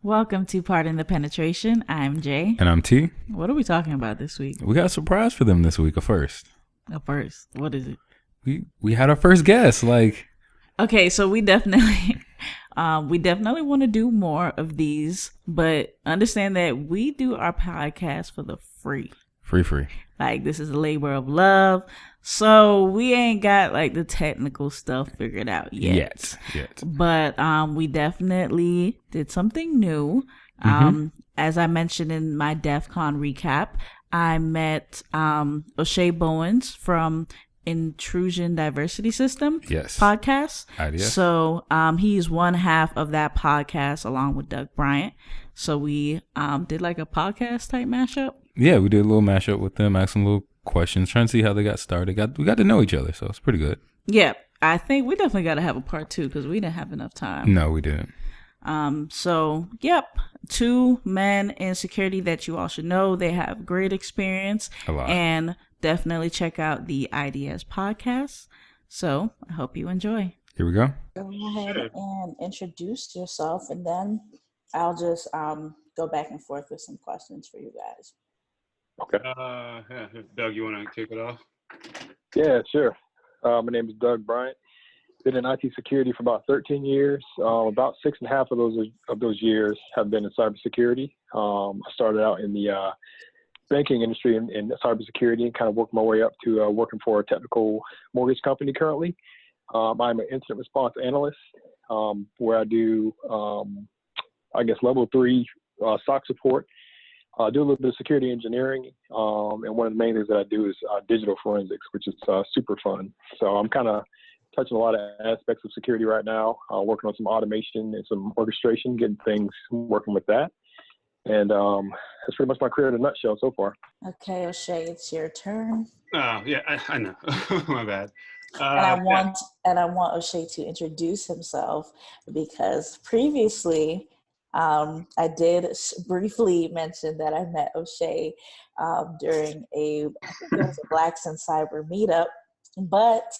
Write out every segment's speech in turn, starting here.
Welcome to Pardon the Penetration. I'm Jay. And I'm T. What are we talking about this week? We got a surprise for them this week. A first. First, what is it? We had our first guest. Okay, so we definitely want to do more of these, but understand that we do our podcast for the free. Free. Like, this is a labor of love, so we ain't got like the technical stuff figured out yet. Yet. But we definitely did something new. Mm-hmm. As I mentioned in my DEF CON recap, I met O'Shea Bowens from Intrusion Diversity System Yes. podcast. I.D.S. So he's one half of that podcast along with Doug Bryant. So we did like a podcast type mashup. Yeah, we did a little mashup with them, asked some little questions, trying to see how they got started. We got to know each other, so it's pretty good. Yeah, I think we definitely got to have a part two because we didn't have enough time. No, we didn't. So, yep, two men in security that you all should know. They have great experience. A lot. And definitely check out the I.D.S podcast. So, I hope you enjoy. Here we go. Go ahead and introduce yourself, and then I'll just go back and forth with some questions for you guys. Okay. Doug, you want to kick it off? Yeah, sure. My name is Doug Bryant. Been in IT security for about 13 years. About 6.5 of those years have been in cybersecurity. I started out in the banking industry in cybersecurity and kind of worked my way up to working for a technical mortgage company currently. I'm an incident response analyst where I do, level 3 SOC support. I do a little bit of security engineering, and one of the main things that I do is digital forensics, which is super fun. So I'm kind of touching a lot of aspects of security right now, working on some automation and some orchestration, getting things working with that. And that's pretty much my career in a nutshell so far. Okay, O'Shea, it's your turn. Oh, yeah, I know. My bad. And I want O'Shea to introduce himself because previously I did briefly mention that I met O'Shea during I think it was a Blacks in Cyber meetup, but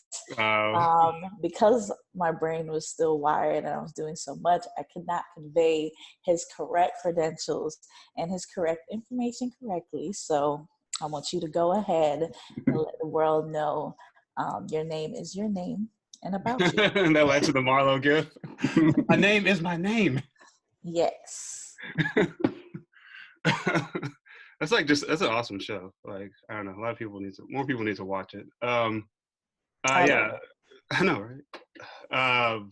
because my brain was still wired and I was doing so much, I could not convey his correct credentials and his correct information correctly. So I want you to go ahead and let the world know your name is your name and about you. That led to the Marlowe gift. My name is my name. Yes. That's an awesome show. Like, I don't know, more people need to watch it. Yeah, I know, right?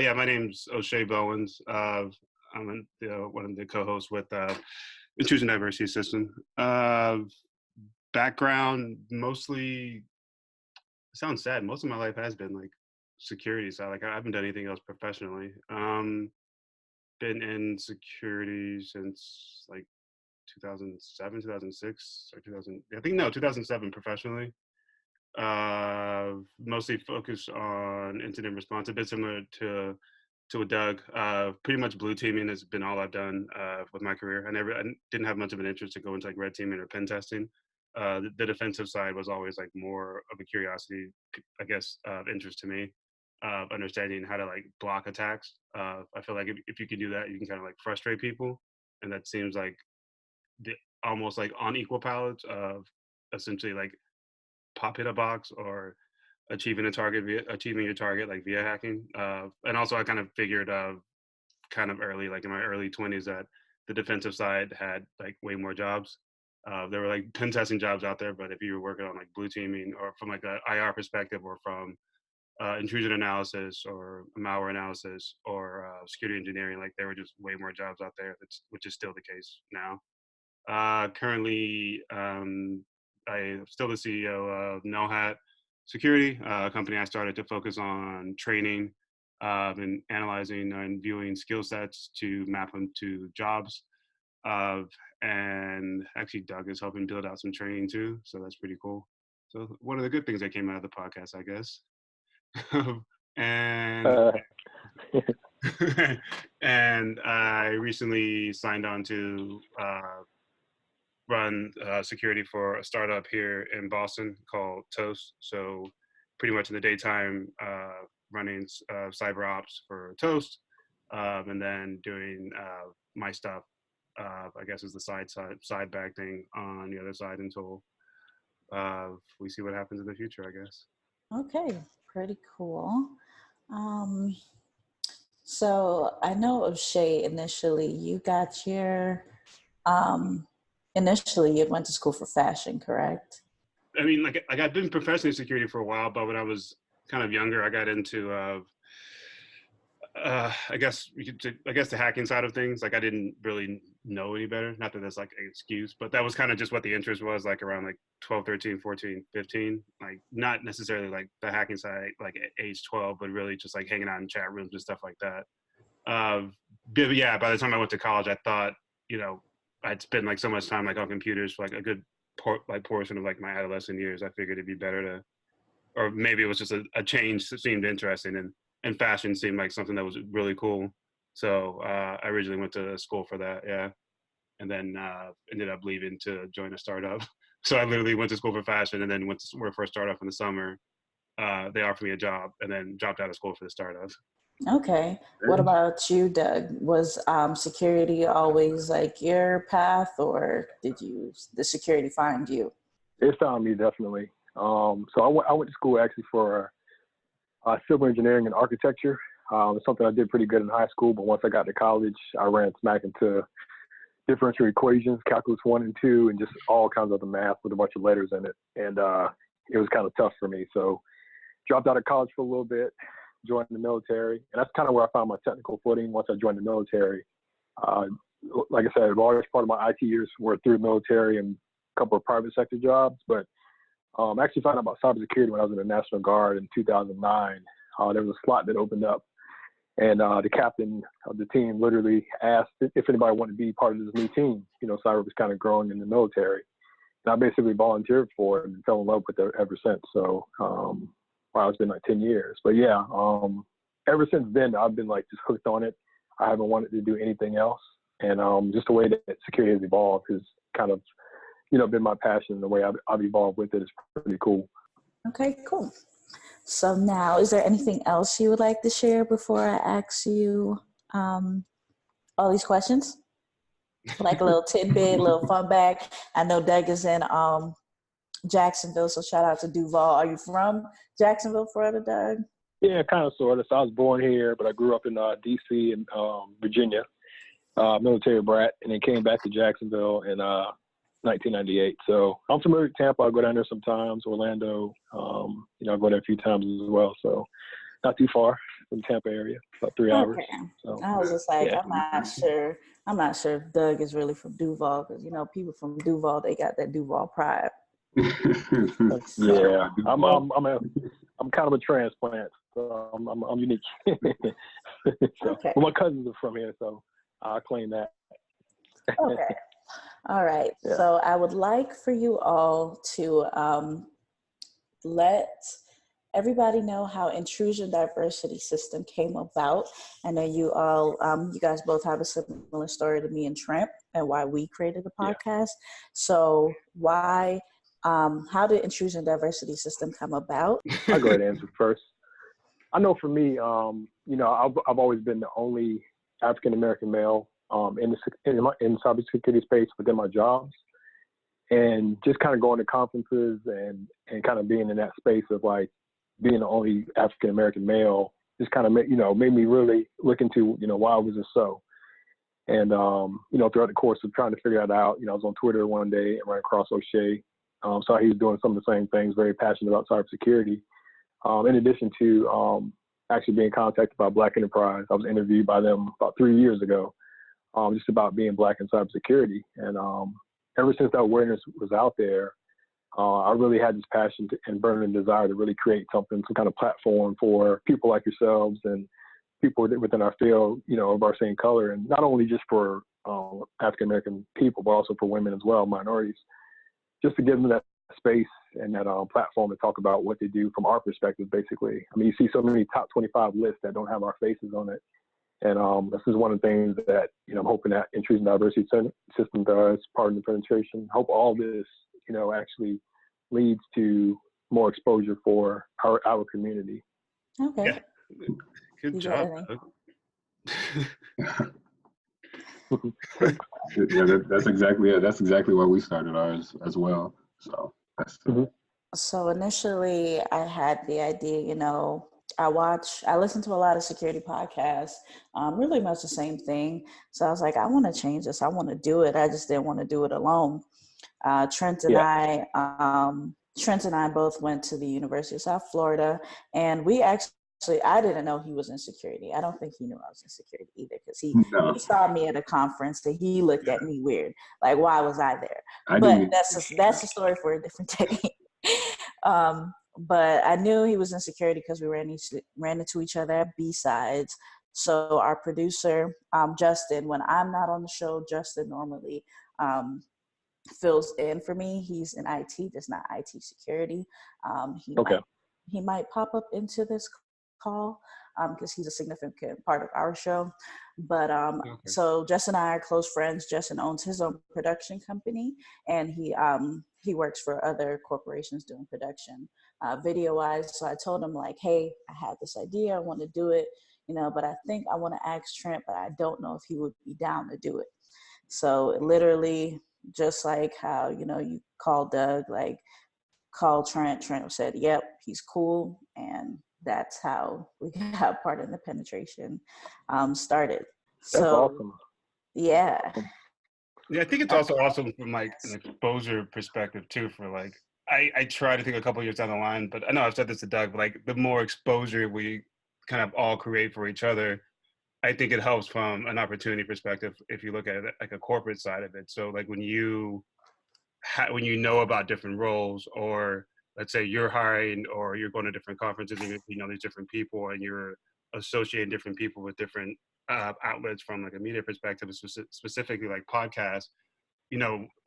Yeah, my name's O'Shea Bowens. I'm one of the co-hosts with Intrusion Diversity System. Background, mostly, it sounds sad. Most of my life has been like security. So like I haven't done anything else professionally. Been in security since like 2007, 2006, or 2000. I think no, 2007 professionally. Mostly focused on incident response, a bit similar to a Doug. Pretty much blue teaming has been all I've done with my career. I didn't have much of an interest to go into like red teaming or pen testing. The defensive side was always like more of a curiosity, I guess, interest to me, of understanding how to like block attacks. I feel like if you can do that, you can kind of like frustrate people, and that seems like the almost like unequal palettes of essentially like pop hit a box or achieving your target like via hacking. And also I kind of figured kind of early, like in my early 20s, that the defensive side had like way more jobs. There were like pen testing jobs out there, but if you were working on like blue teaming or from like an IR perspective or from intrusion analysis or malware analysis or security engineering, like there were just way more jobs out there, which is still the case now. Currently, I'm still the CEO of No Hat Security, a company I started to focus on training and analyzing and viewing skill sets to map them to jobs. And actually, Doug is helping build out some training too, so that's pretty cool. So one of the good things that came out of the podcast, I guess. and and I recently signed on to run security for a startup here in Boston called Toast. So pretty much in the daytime, running cyber ops for Toast. and then doing my stuff, I guess, is the side bag thing on the other side until we see what happens in the future, I guess. Okay, pretty cool. Um, so I know O'Shea, initially you got your, initially you went to school for fashion, correct? I mean, like I've been professionally in security for a while, but when I was kind of younger, I got into I guess the hacking side of things. Like I didn't really know any better. Not that that's like an excuse, but that was kind of just what the interest was, like around like 12, 13, 14, 15. Like not necessarily like the hacking side, like at age 12, but really just like hanging out in chat rooms and stuff like that. But yeah, by the time I went to college, I thought, I'd spent like so much time like on computers for like a good portion of like my adolescent years. I figured it'd be better to, or maybe it was just a change that seemed interesting, and fashion seemed like something that was really cool. So I originally went to school for that, yeah, and then ended up leaving to join a startup. So I literally went to school for fashion, and then went to work for a startup in the summer. They offered me a job, and then dropped out of school for the startup. Okay. What about you, Doug? Was security always like your path, or did the security find you? It found me definitely. So I went to school actually for civil engineering and architecture. It's something I did pretty good in high school, but once I got to college, I ran smack into differential equations, calculus 1 and 2, and just all kinds of other math with a bunch of letters in it. And it was kind of tough for me. So dropped out of college for a little bit, joined the military. And that's kind of where I found my technical footing once I joined the military. Like I said, a large part of my IT years were through the military and a couple of private sector jobs. But I actually found out about cybersecurity when I was in the National Guard in 2009. There was a slot that opened up. And the captain of the team literally asked if anybody wanted to be part of this new team. Cyber was kind of growing in the military. And I basically volunteered for it and fell in love with it ever since. So, wow, it's been like 10 years. But yeah, ever since then, I've been like just hooked on it. I haven't wanted to do anything else. And just the way that security has evolved has kind of, been my passion. The way I've evolved with it is pretty cool. Okay, cool. So now, is there anything else you would like to share before I ask you all these questions? Like a little tidbit, a little fun bag. I know Doug is in Jacksonville, so shout out to Duval. Are you from Jacksonville, Florida, Doug? Yeah, kind of, sort of. So I was born here, but I grew up in D.C. and Virginia, military brat, and then came back to Jacksonville in 1998. So I'm familiar with Tampa. I go down there sometimes. Orlando, I go there a few times as well. So not too far from the Tampa area, about 3 hours. Okay. So, I was just like, yeah. I'm not sure if Doug is really from Duval, because people from Duval, they got that Duval pride. Yeah, I'm kind of a transplant, so I'm unique. So, okay. Well, my cousins are from here, so I claim that. Okay. All right. Yeah. So I would like for you all to let everybody know how Intrusion Diversity System came about. I know you all, you guys both have a similar story to me and Trent, and why we created the podcast. Yeah. So how did Intrusion Diversity System come about? I'll go ahead and answer first. I know for me, I've always been the only African-American male in cybersecurity space within my jobs. And just kind of going to conferences and kind of being in that space of like being the only African-American male just kind of made me really look into, why was this so? And, throughout the course of trying to figure that out, I was on Twitter one day and ran across O'Shea. Saw he was doing some of the same things, very passionate about cybersecurity. In addition to actually being contacted by Black Enterprise, I was interviewed by them about 3 years ago, just about being Black in cybersecurity. And ever since that awareness was out there, I really had this passion and burning desire to really create some kind of platform for people like yourselves and people within our field, of our same color, and not only just for African American people, but also for women as well, minorities, just to give them that space and that platform to talk about what they do from our perspective, basically. I mean, you see so many top 25 lists that don't have our faces on it. And this is one of the things that, I'm hoping that Intrusion Diversity System does, part of the penetration. Hope all this, actually leads to more exposure for our community. Okay. Yeah. Good job. Yeah, that's exactly it. That's exactly why we started ours as well. So that's So initially, I had the idea, I listen to a lot of security podcasts, really much the same thing. So I was like, I want to change this. I want to do it. I just didn't want to do it alone. Trent and Yeah. I both went to the University of South Florida, and I didn't know he was in security. I don't think he knew I was in security either, because he no, saw me at a conference and he looked at me weird, like, why was I there? I But didn't. that's a story for a different day. But I knew he was in security because we ran into each other at B-Sides. So our producer, Justin, when I'm not on the show, Justin normally fills in for me. He's in IT, just not IT security. Okay. He might pop up into this call because he's a significant part of our show. But so Justin and I are close friends. Justin owns his own production company, and he works for other corporations doing production, video wise. So I told him, like, hey, I have this idea, I want to do it, but I think I want to ask Trent, but I don't know if he would be down to do it. So literally, just like how, you call Doug, like, call Trent. Trent said, yep, he's cool. And that's how we got part of the penetration started. That's So, awesome. yeah. Yeah, I think it's also awesome from like an exposure perspective too. For like, I try to think a couple years down the line, but I know I've said this to Doug, but like the more exposure we kind of all create for each other, I think it helps from an opportunity perspective if you look at it like a corporate side of it. So like when you know about different roles, or let's say you're hiring or you're going to different conferences and you know there's different people and you're associating different people with different outlets from like a media perspective, specifically like podcasts,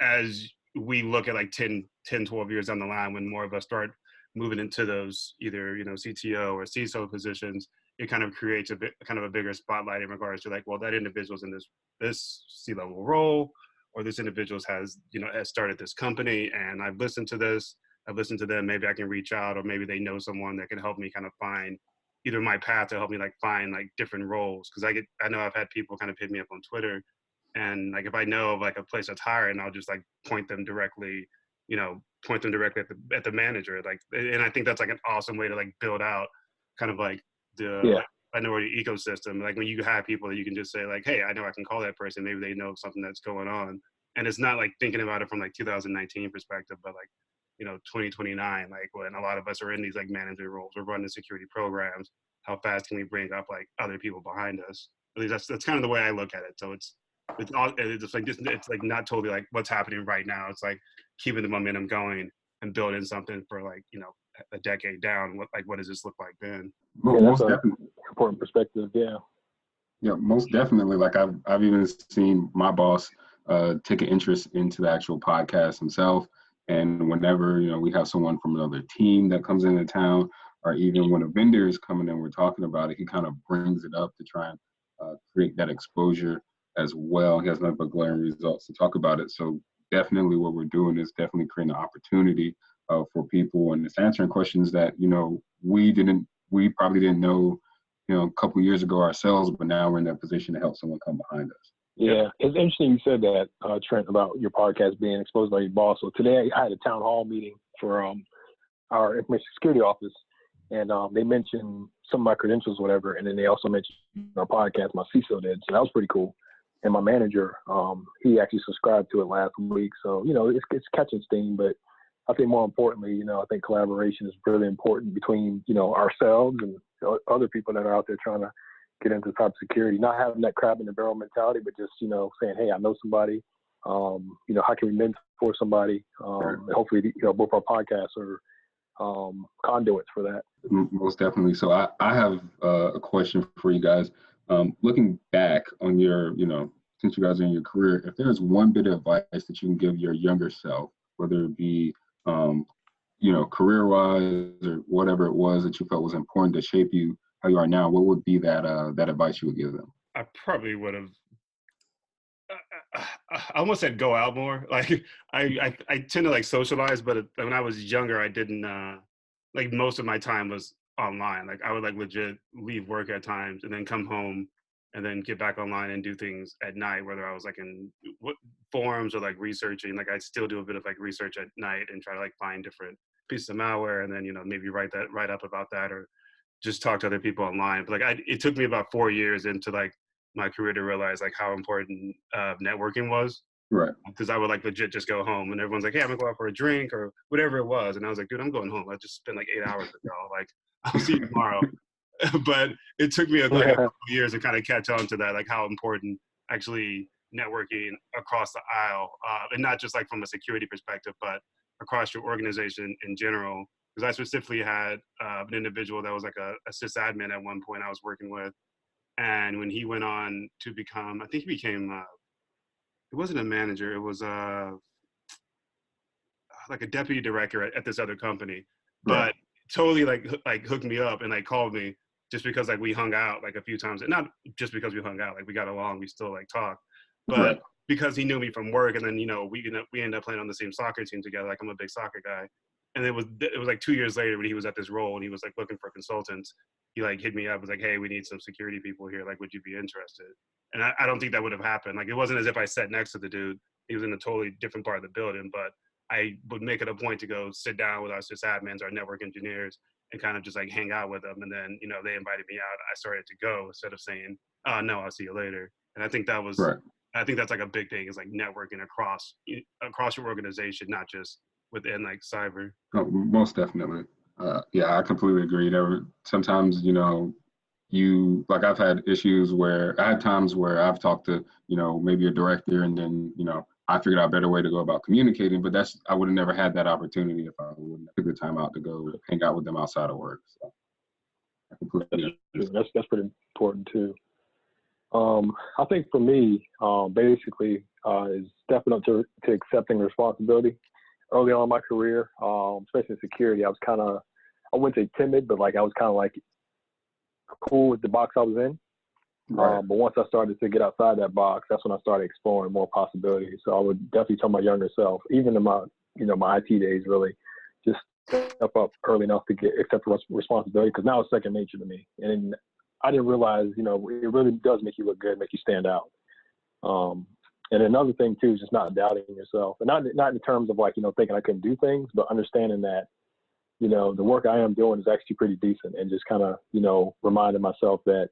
as we look at like 12 years down the line, when more of us start moving into those either, CTO or CISO positions, it kind of creates kind of a bigger spotlight in regards to like, well, that individual's in this C-level role, or this individual has started this company, and I've listened to them, maybe I can reach out, or maybe they know someone that can help me kind of find either my path to help me like find like different roles. Cause I know I've had people kind of hit me up on Twitter, and like if I know of like a place that's hiring, I'll just like point them directly at the manager. Like, and I think that's like an awesome way to like build out kind of like the like, minority ecosystem. Like when you have people that you can just say like, hey, I know I can call that person. Maybe they know something that's going on. And it's not like thinking about it from like 2019 perspective, but like, 2029, like when a lot of us are in these like manager roles, we're running security programs. How fast can we bring up like other people behind us? At least that's kind of the way I look at it. So it's like not totally like what's happening right now. It's like keeping the momentum going and building something for like, a decade down. What does this look like then? Well, Yeah, most that's an definitely. important perspective. Yeah. Yeah, most definitely. Like I've even seen my boss take an interest into the actual podcast himself. And whenever, we have someone from another team that comes into town, or even when a vendor is coming in, we're talking about it, he kind of brings it up to try and create that exposure as well. He has nothing but glaring results to talk about it. So definitely what we're doing is definitely creating an opportunity for people, and it's answering questions that, we probably didn't know, a couple of years ago ourselves, but now we're in that position to help someone come behind us. Yeah, it's interesting you said that, Trent, about your podcast being exposed by your boss. So today I had a town hall meeting for our information security office, and they mentioned some of my credentials, whatever, and then they also mentioned our podcast, my CISO did, so that was pretty cool. And my manager, he actually subscribed to it last week, so it's catching steam. But I think more importantly, I think collaboration is really important between ourselves and other people that are out there trying to get into cybersecurity, not having that crab in the barrel mentality, but just, saying, hey, I know somebody, how can we mentor somebody? Hopefully, both our podcasts are conduits for that. Most definitely. So I have a question for you guys. Looking back on your, since you guys are in your career, if there's one bit of advice that you can give your younger self, whether it be, career-wise or whatever it was that you felt was important to shape you how you are now, what would be that advice you would give them? I probably would have. I almost said go out more. Like I tend to like socialize, but when I was younger, I didn't. Like most of my time was online. Like I would like legit leave work at times and then come home and then get back online and do things at night, whether I was like in forums or like researching. Like I still do a bit of like research at night and try to like find different pieces of malware, and then, you know, maybe write up about that, or just talk to other people online. But like it took me about 4 years into like my career to realize like how important networking was. Right. Because I would like legit just go home, and everyone's like, "Hey, I'm gonna go out for a drink or whatever it was," and I was like, "Dude, I'm going home. I just spent like 8 hours with y'all. Like, I'll see you tomorrow." But it took me like a couple of years to kind of catch on to that, like how important actually networking across the aisle, and not just like from a security perspective, but across your organization in general. Because I specifically had an individual that was like a sysadmin at one point I was working with, and when he went on to become, I think he became, it wasn't a manager, it was like a deputy director at this other company, but Right. totally like hooked me up and like called me just because like we hung out like a few times, and not just because we hung out, like we got along, we still like talk, but Right. because he knew me from work, and then, you know, we ended up playing on the same soccer team together. Like I'm a big soccer guy, and it was like 2 years later when he was at this role and he was like looking for consultants. He like hit me up, was like, "Hey, we need some security people here. Like, would you be interested?" And I don't think that would have happened. Like it wasn't as if I sat next to the dude. He was in a totally different part of the building, but I would make it a point to go sit down with our sysadmins, our network engineers, and kind of just like hang out with them. And then, you know, they invited me out. I started to go instead of saying, "Oh no, I'll see you later." And I think Right. I think that's like a big thing, is like networking across your organization, not just within like cyber. Oh, most definitely. Yeah, I completely agree. There were sometimes, you know, like I've had issues where I had times where I've talked to, you know, maybe a director, and then, you know, I figured out a better way to go about communicating, but I would have never had that opportunity if I wouldn't have took the time out to go hang out with them outside of work. So I completely That's pretty important too. I think for me, basically, is stepping up to accepting responsibility. Early on in my career, especially in security, I wouldn't say timid, but like I was kind of like cool with the box I was in. right. But once I started to get outside that box, that's when I started exploring more possibilities. So I would definitely tell my younger self, even in my, you know, my IT days, really, just step up early enough to accept responsibility, because now it's second nature to me. And I didn't realize, you know, it really does make you look good, make you stand out. And another thing too is just not doubting yourself, and not in terms of like, you know, thinking I couldn't do things, but understanding that, you know, the work I am doing is actually pretty decent, and just kind of, you know, reminding myself that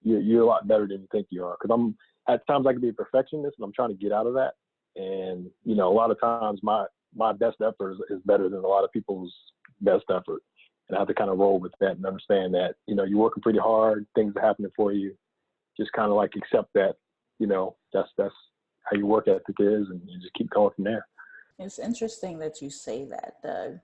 you're a lot better than you think you are. Because at times I can be a perfectionist, and I'm trying to get out of that. And, you know, a lot of times my best effort is better than a lot of people's best effort. And I have to kind of roll with that and understand that, you know, you're working pretty hard, things are happening for you. Just kind of like accept that, you know, that's how your work ethic is, and you just keep going from there. It's interesting that you say that, Doug,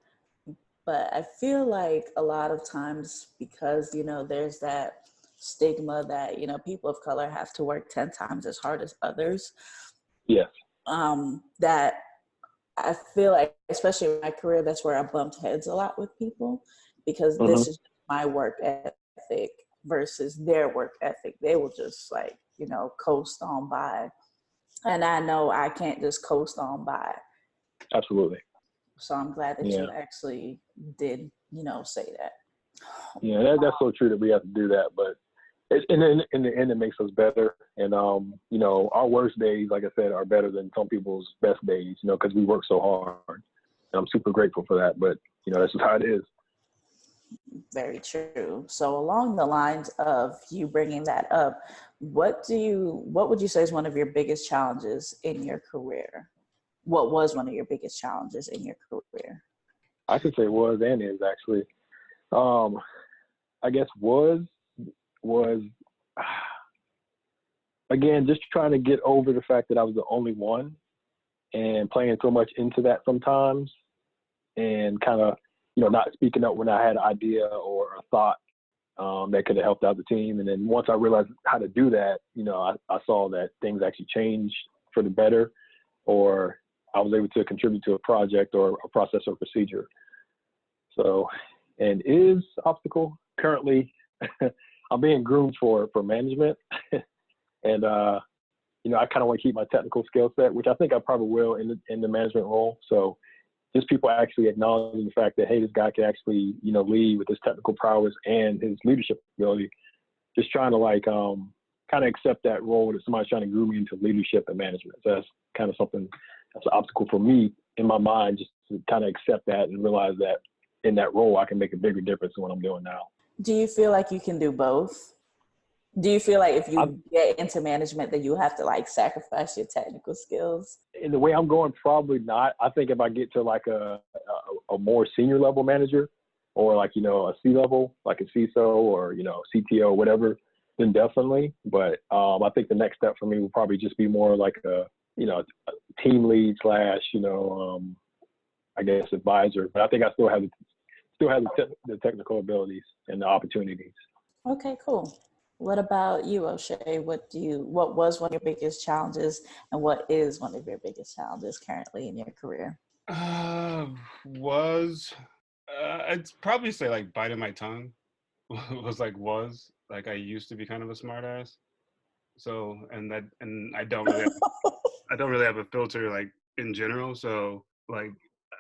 but I feel like a lot of times, because, you know, there's that stigma that, you know, people of color have to work 10 times as hard as others. Yes. That I feel like, especially in my career, that's where I bumped heads a lot with people, because this is my work ethic versus their work ethic. They will just like, you know, coast on by. And I know I can't just coast on by. Absolutely. So I'm glad that you actually did, you know, say that. Yeah, that's so true that we have to do that. But in the end, it makes us better. And, you know, our worst days, like I said, are better than some people's best days, you know, because we work so hard. And I'm super grateful for that. But, you know, that's just how it is. Very true. So along the lines of you bringing that up, what would you say is one of your biggest challenges in your career? What was one of your biggest challenges in your career? I could say was and is actually. I guess was again, just trying to get over the fact that I was the only one, and playing so much into that sometimes, and kind of, you know, not speaking up when I had an idea or a thought that could have helped out the team. And then once I realized how to do that, you know, I saw that things actually changed for the better, or I was able to contribute to a project or a process or procedure. So, and is obstacle currently, I'm being groomed for management. And, you know, I kind of want to keep my technical skill set, which I think I probably will in the management role. So just people actually acknowledging the fact that, hey, this guy can actually, you know, lead with his technical prowess and his leadership ability. Just trying to like kind of accept that role that somebody's trying to groom me into leadership and management. So that's kind of something that's an obstacle for me in my mind, just to kind of accept that and realize that in that role, I can make a bigger difference than what I'm doing now. Do you feel like you can do both? Do you feel like if you get into management, that you have to like sacrifice your technical skills? In the way I'm going, probably not. I think if I get to like a more senior level manager, or like, a C level, like a CISO or, CTO, whatever, then definitely. But I think the next step for me will probably just be more like a team lead / I guess advisor. But I think I still have the technical abilities and the opportunities. Okay, cool. What about you, O'Shea? What was one of your biggest challenges, and what is one of your biggest challenges currently in your career? I'd probably say like biting my tongue was like I used to be kind of a smart ass. So and I don't really have a filter like in general. So like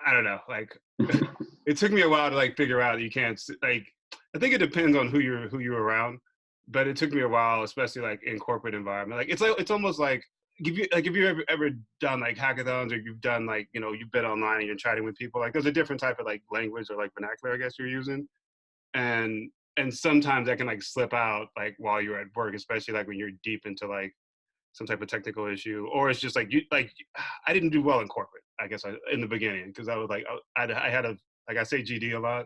I don't know, like it took me a while to like figure out that you can't like. I think it depends on who you're around, but it took me a while, especially like in corporate environment. Like it's almost like if you ever done like hackathons, or you've done like you've been online and you're chatting with people, like there's a different type of like language or like vernacular I guess you're using, and sometimes that can like slip out like while you're at work, especially like when you're deep into like some type of technical issue, or it's just like I didn't do well in corporate, I guess, in the beginning, because I was like I had a like I say GD a lot,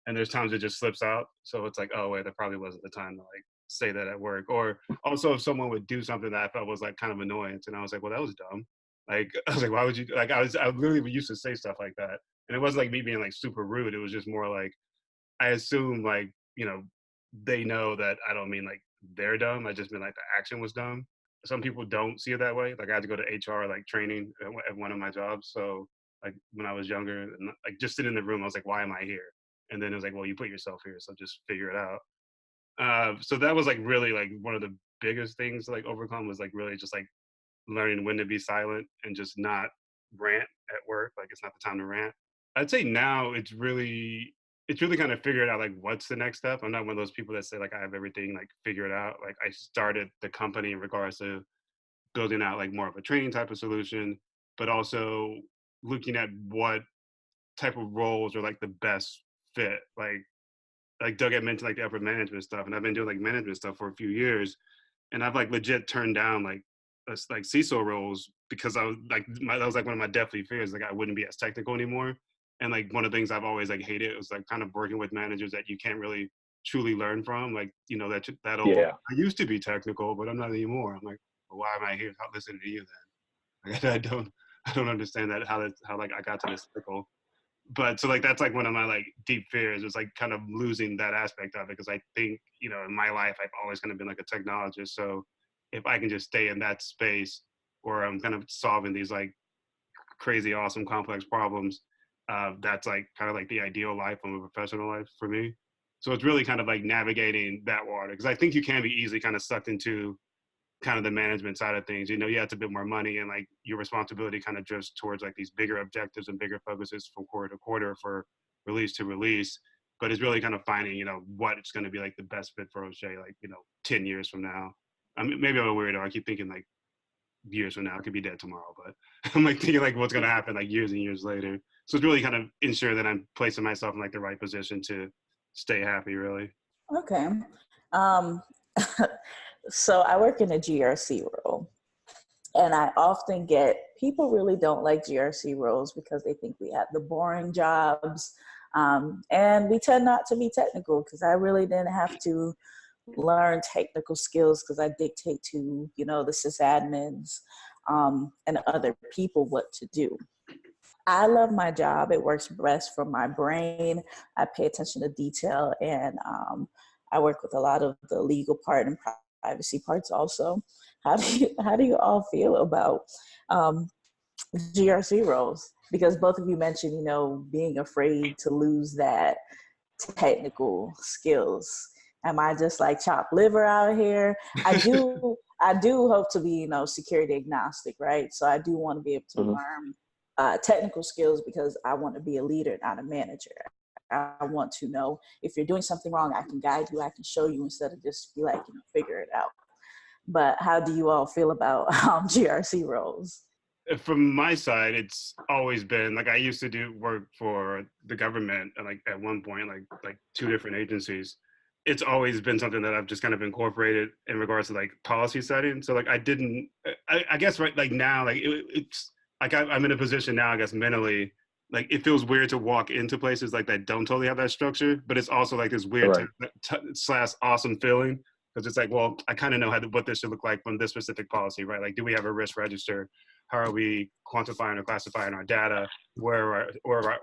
and there's times it just slips out, so it's like, oh wait, that probably wasn't the time to like say that at work. Or also if someone would do something that I felt was like kind of annoyance, and I was like, well, that was dumb. Like I was like, why would you, like I literally used to say stuff like that, and it wasn't like me being like super rude, it was just more like I assume like they know that I don't mean like they're dumb, I just mean like the action was dumb. Some people don't see it that way. Like I had to go to HR like training at one of my jobs. So like when I was younger, and like just sitting in the room, I was like, why am I here? And then it was like, well, you put yourself here, so just figure it out. So that was like really like one of the biggest things to like overcome, was like really just like learning when to be silent and just not rant at work. Like it's not the time to rant. I'd say now it's really kind of figured out like what's the next step. I'm not one of those people that say like I have everything like figured out. Like I started the company in regards to building out like more of a training type of solution, but also looking at what type of roles are like the best fit. Like Doug had mentioned like the upper management stuff, and I've been doing like management stuff for a few years, and I've like legit turned down like like CISO roles because I was like that was like one of my deathly fears, like I wouldn't be as technical anymore. And like one of the things I've always like hated was like kind of working with managers that you can't really truly learn from. Like that old I used to be technical, but I'm not anymore. I'm like, well, why am I here listening to you then? Like, I don't understand how like I got to this cycle. But so like that's like one of my like deep fears, is like kind of losing that aspect of it, because I think in my life I've always kind of been like a technologist. So if I can just stay in that space where I'm kind of solving these like crazy awesome complex problems, that's like kind of like the ideal life of a professional life for me. So it's really kind of like navigating that water, because I think you can be easily kind of sucked into kind of the management side of things. Yeah, it's a bit more money, and like your responsibility kind of drifts towards like these bigger objectives and bigger focuses from quarter to quarter for release to release. But it's really kind of finding, what it's going to be like the best fit for O'Shea, like, 10 years from now. I mean, maybe I'm a weirdo. I keep thinking like years from now, I could be dead tomorrow, but I'm like thinking like what's going to happen like years and years later. So it's really kind of ensure that I'm placing myself in like the right position to stay happy, really. Okay. Um, so I work in a GRC role, and I often get people really don't like GRC roles because they think we have the boring jobs. And we tend not to be technical, because I really didn't have to learn technical skills, because I dictate to, the sysadmins and other people what to do. I love my job. It works best for my brain. I pay attention to detail, and I work with a lot of the legal part and privacy parts also. How do you all feel about GRC roles? Because both of you mentioned, being afraid to lose that technical skills. Am I just like chopped liver out here? I do hope to be, security agnostic, right? So I do want to be able to learn technical skills, because I want to be a leader, not a manager. I want to know if you're doing something wrong, I can guide you, I can show you, instead of just be like, figure it out. but how do you all feel about GRC roles? From my side, it's always been like I used to do work for the government, like at one point, like 2 different agencies. It's always been something that I've just kind of incorporated in regards to like policy setting. So like I guess right like now like it's like I'm in a position now, I guess mentally, like it feels weird to walk into places like that don't totally have that structure, but it's also like this weird Right. slash awesome feeling because it's like, well, I kind of know what this should look like from this specific policy, right? Like, do we have a risk register? How are we quantifying or classifying our data? Where are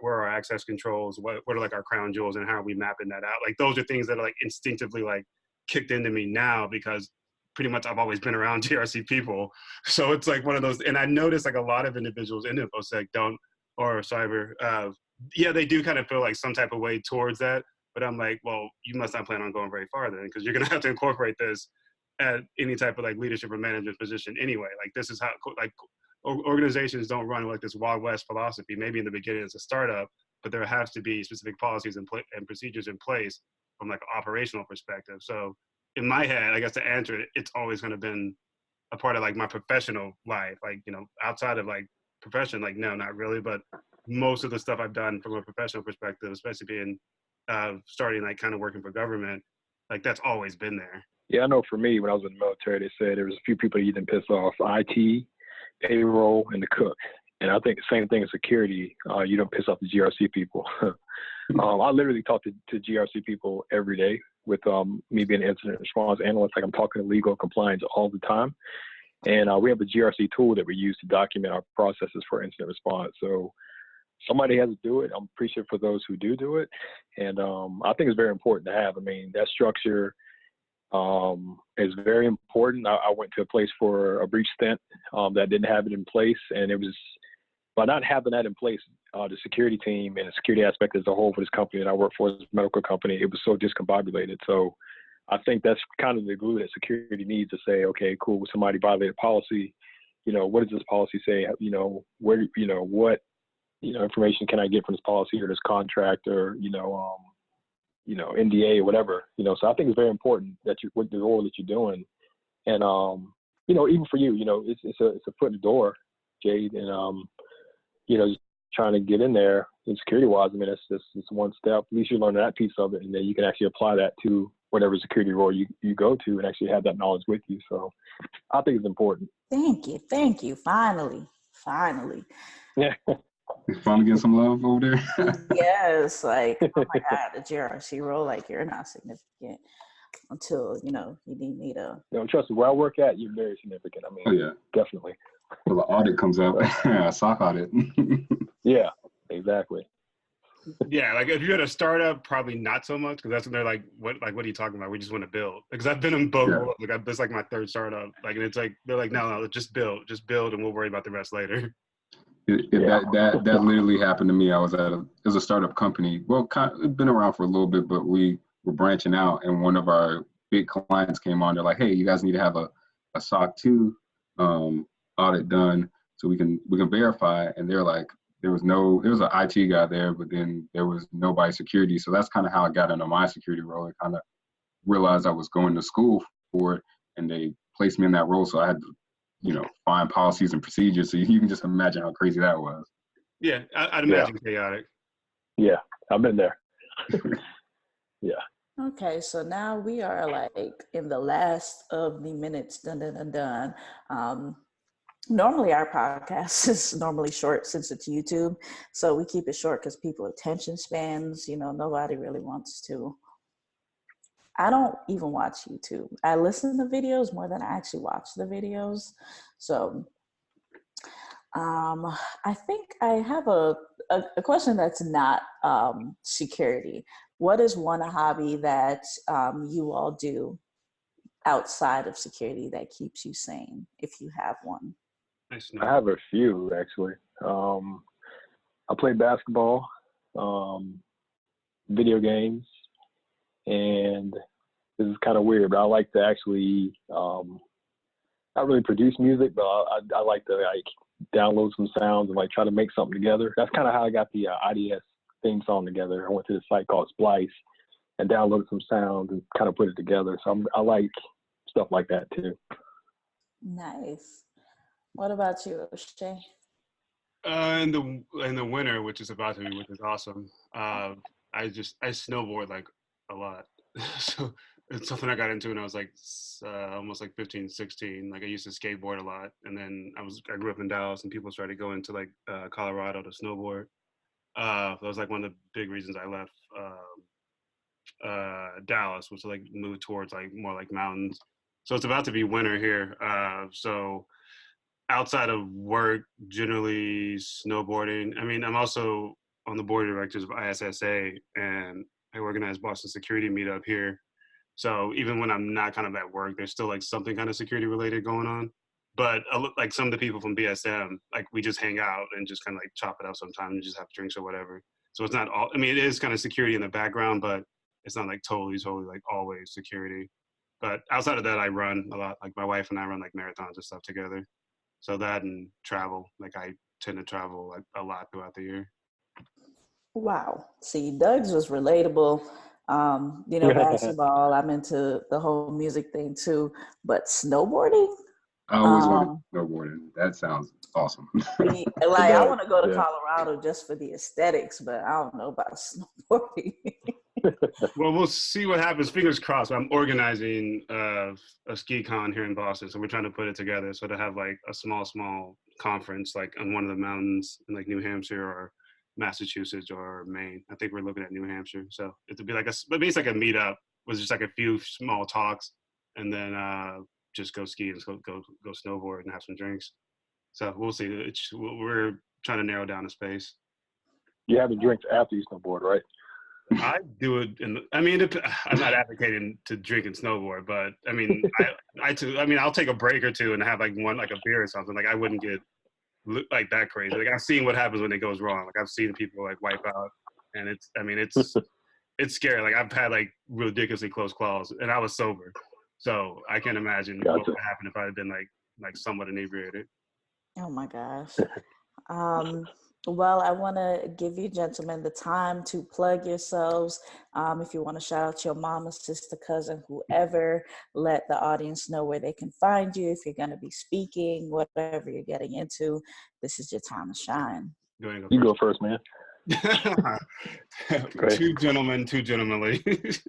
our access controls? What are like our crown jewels, and how are we mapping that out? Like those are things that are like instinctively like kicked into me now because pretty much I've always been around GRC people. So it's like one of those, and I noticed like a lot of individuals in InfoSec don't, or cyber, yeah, they do kind of feel like some type of way towards that. But I'm like, well, you must not plan on going very far then, because you're gonna have to incorporate this at any type of like leadership or management position anyway. Like this is how like organizations don't run like this Wild West philosophy. Maybe in the beginning it's a startup, but there has to be specific policies and procedures in place from like an operational perspective. So in my head, I guess to answer it, it's always going to been a part of like my professional life. Like, you know, outside of like profession, like no, not really. But most of the stuff I've done from a professional perspective, especially being starting like kind of working for government, like that's always been there. Yeah, I know for me, when I was in the military, they said there was a few people you didn't piss off: IT, payroll, and the cook. And I think the same thing in security. You don't piss off the GRC people. I literally talk to GRC people every day with me being an incident response analyst. Like I'm talking to legal compliance all the time. And we have a GRC tool that we use to document our processes for incident response. So somebody has to do it. I'm appreciative for those who do it. And I think it's very important to have. I mean, that structure is very important. I went to a place for a brief stint that didn't have it in place, and it was by not having that in place, the security team and the security aspect as a whole for this company that I work for, this medical company, it was so discombobulated. So I think that's kind of the glue that security needs to say, okay, cool, somebody violated policy. You know, what does this policy say? You know, where, you know, what, you know, information can I get from this policy or this contract or, NDA or whatever, so I think it's very important that you, with the role that you're doing. And, even for you, it's a foot in the door, Jade, and, just trying to get in there in security wise. I mean, it's one step. At least you learn that piece of it, and then you can actually apply that to whatever security role you go to and actually have that knowledge with you. So I think it's important. Thank you. Finally. Yeah. Finally getting some love over there. Yes, like, oh my God, the GRC role, like you're not significant until, you need me to. Trust me, where I work at, you're very significant. I mean, Oh, yeah. Definitely. Well, the audit comes up, a SOC audit. Yeah, exactly. Yeah, like if you're at a startup, probably not so much, because that's when they're like, what are you talking about? We just want to build. Because I've been in both. Yeah. Like this is like my third startup. Like, and it's like they're like, no, just build, and we'll worry about the rest later. That literally happened to me. I was it was a startup company. Well, it's been around for a little bit, but we were branching out, and one of our big clients came on. They're like, hey, you guys need to have a SOC 2 audit done so we can verify. And they're like, there was an IT guy there, but then there was nobody security. So that's kind of how I got into my security role. I kind of realized I was going to school for it, and they placed me in that role. So I had to, find policies and procedures. So you can just imagine how crazy that was. Yeah, I'd imagine chaotic. Yeah, I've been there. Yeah. Okay, so now we are like in the last of the minutes. Normally our podcast is normally short since it's YouTube. So we keep it short because people attention spans, nobody really wants to. I don't even watch YouTube. I listen to videos more than I actually watch the videos. So I think I have a question that's not security. What is one hobby that you all do outside of security that keeps you sane, if you have one? I have a few, actually. I play basketball, video games, and this is kind of weird, but I like to actually not really produce music, but I like to download some sounds and try to make something together. That's kind of how I got the I.D.S. theme song together. I went to this site called Splice and downloaded some sounds and kind of put it together. So I like stuff like that too. Nice. What about you, O'Shea? In the winter, which is about to be, which is awesome. I snowboard like a lot, so it's something I got into when I was like almost like 15, 16. Like I used to skateboard a lot, and then I grew up in Dallas, and people started going to like Colorado to snowboard. That was like one of the big reasons I left Dallas, was to like move towards like more like mountains. So it's about to be winter here. So outside of work, generally snowboarding. I mean, I'm also on the board of directors of ISSA, and I organize Boston Security Meetup here. So even when I'm not kind of at work, there's still like something kind of security related going on. But like some of the people from BSM, like we just hang out and just kind of like chop it up sometimes and just have drinks or whatever. So it's not all, I mean, it is kind of security in the background, but it's not like totally like always security. But outside of that, I run a lot. Like my wife and I run like marathons and stuff together. So that and travel, like I tend to travel like a lot throughout the year. Wow. See, Doug's was relatable. Basketball, I'm into the whole music thing too, but snowboarding? I always wanted snowboarding. That sounds awesome. I want to go to Colorado just for the aesthetics, but I don't know about snowboarding. Well, we'll see what happens. Fingers crossed. I'm organizing a ski con here in Boston, so we're trying to put it together. So to have like a small conference, like on one of the mountains in like New Hampshire or Massachusetts or Maine. I think we're looking at New Hampshire. So it would be like but basically like a meetup with just like a few small talks, and then just go ski and go snowboard and have some drinks. So we'll see. We're trying to narrow down the space. You have the drinks after you snowboard, right? I do it, I'm not advocating to drink and snowboard, but I mean, I'll take a break or two and have like a beer or something. Like I wouldn't get like that crazy. Like I've seen what happens when it goes wrong. Like I've seen people like wipe out, and it's scary. Like I've had like ridiculously close calls, and I was sober, so I can imagine what would happen if I had been like somewhat inebriated. Oh my gosh. Well, I want to give you gentlemen the time to plug yourselves. If you want to shout out your mama, sister, cousin, whoever, let the audience know where they can find you. If you're going to be speaking, whatever you're getting into, this is your time to shine. You go first, man. Two gentlemen ladies.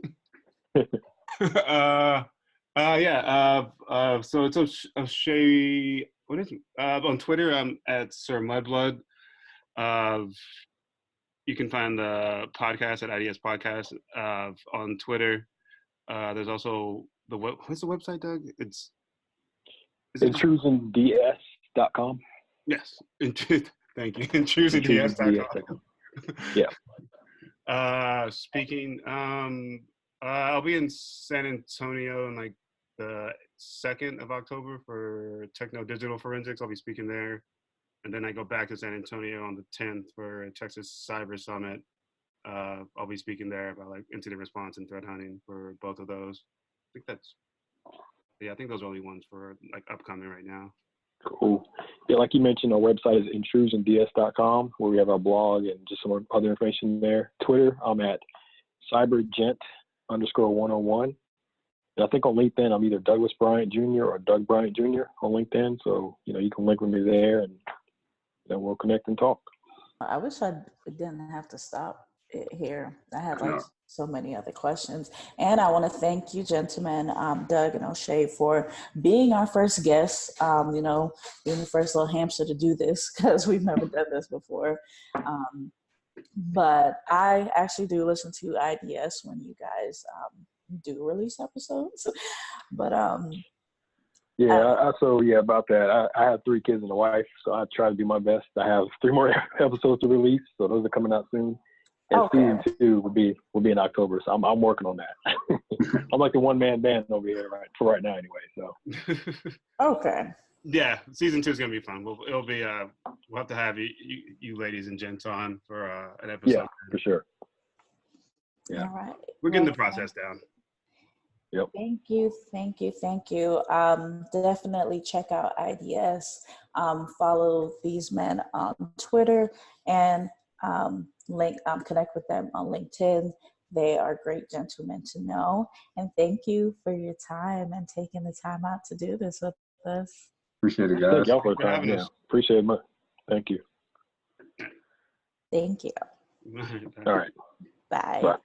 So it's O'Shea. What is it? On Twitter, I'm at Sir Mudblood. You can find the podcast at I.D.S podcast on Twitter. There's also what's the website, Doug? It's intrusionds.com. Yes. Thank you. Intrusionds.com. Yeah. Speaking, I'll be in San Antonio in like the 2nd of October for Techno Digital Forensics. I'll be speaking there. And then I go back to San Antonio on the 10th for Texas Cyber Summit. I'll be speaking there about like incident response and threat hunting for both of those. I think those are only ones for like upcoming right now. Cool. Yeah, like you mentioned, our website is intrusionds.com, where we have our blog and just some other information there. Twitter, I'm at cybergent_101. And I think on LinkedIn, I'm either Douglas Bryant Jr. or Doug Bryant Jr. on LinkedIn. So, you can link with me there, and then we'll connect and talk. I wish I didn't have to stop it here. I had like so many other questions. And I want to thank you, gentlemen, Doug and O'Shea, for being our first guests, being the first little hamster to do this, because we've never done this before. But I actually do listen to I.D.S when you guys do release episodes. But about that. I have 3 kids and a wife, so I try to do my best. I have 3 more episodes to release, so those are coming out soon. And season 2 will be in October, so I'm working on that. I'm like the one-man band over here for right now, anyway. So. Okay. Yeah, season 2 is gonna be fun. We'll have to have you ladies and gents on for an episode. Yeah, for sure. Yeah. All right. We're getting the process down. Yep. Thank you. Definitely check out I.D.S. Follow these men on Twitter and connect with them on LinkedIn. They are great gentlemen to know. And thank you for your time and taking the time out to do this with this. Appreciate it, Thank guys. y'all for Thanks the for time. having Yeah, us. appreciate it. Thank you. Thank you. All right. Bye. Bye.